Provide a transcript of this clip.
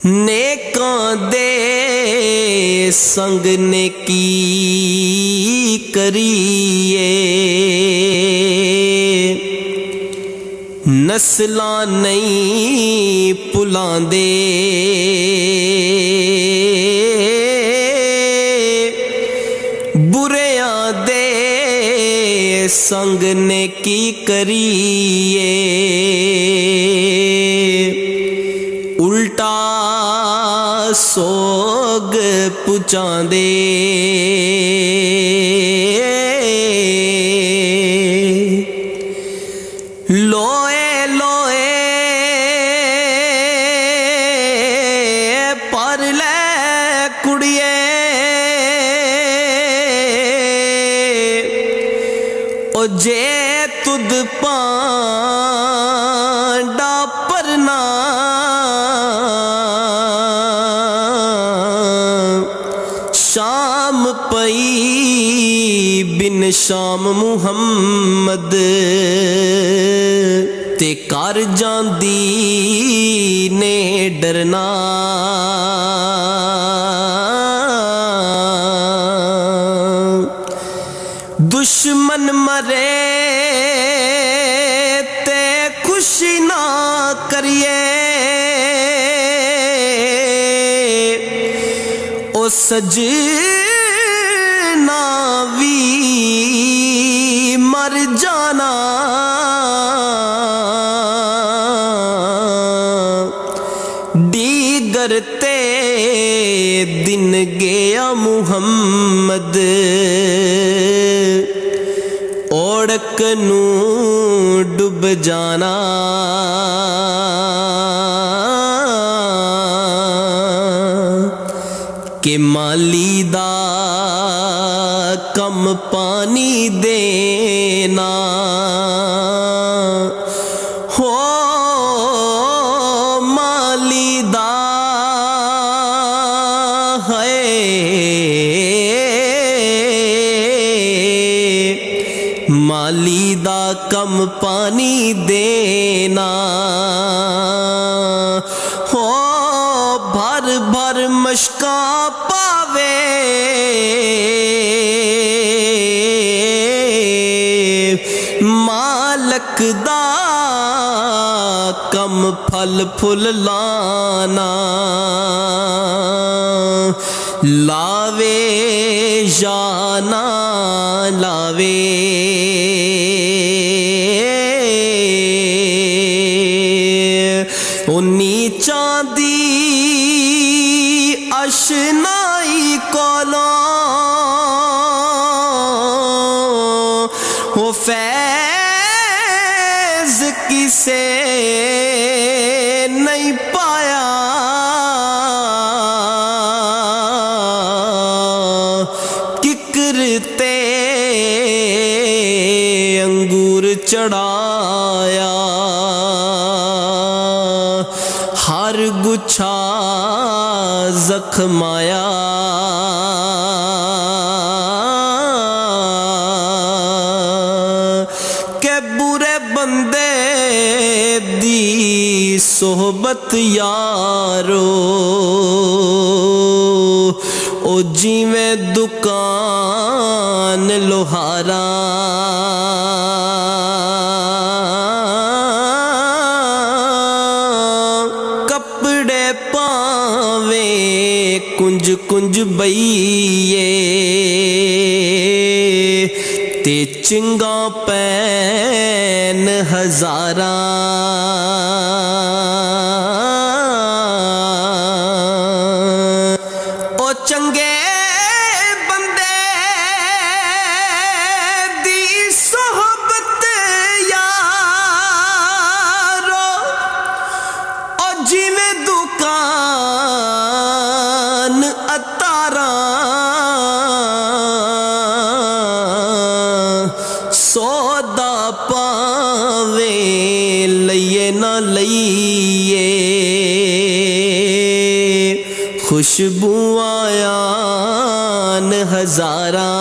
नेकां दे संग नेकी करिए, नस्लां नहीं भुलांदे। बुरियां दे संग नेकी करिए, उल्टा सोग पुचांदे। लोए लोए पर ले कुड़िए, ओ जे तुद पांडा परना, शाम पई बिन शाम मुहम्मद ते कर जांदी ने डरना। दुश्मन मरे ते खुशी ना करिए, ओ सजना भी मर जाना। डीगर ते दिन गया मुहम्मद, ओढ़क नू डुब जाना। के माली दा कम पानी देना, हो माली दा है। माली दा कम पानी देना, हो भर भर मशका पावे। मालक दा कम फल फुल लाना, लावे या ना लावे। उन्नी चांदी अशनाई कोलों, हो फैज किसे नहीं पाया। किकरते अंगूर चढ़ाया, हर गुच्छा जख्माया। के बुरे बंदे दी सोहबत यारो, ओ जिवें दुकान लोहारा। कपड़े पावे कुंज कुंज बईए, ते चिंगा पैन हजारा। ओ चंगे बंदे दी सोहबत यारो, ओ जिवें दुकान अतारा। सौदा पावे लइए ना लइए, खुशबू आयान हजारा।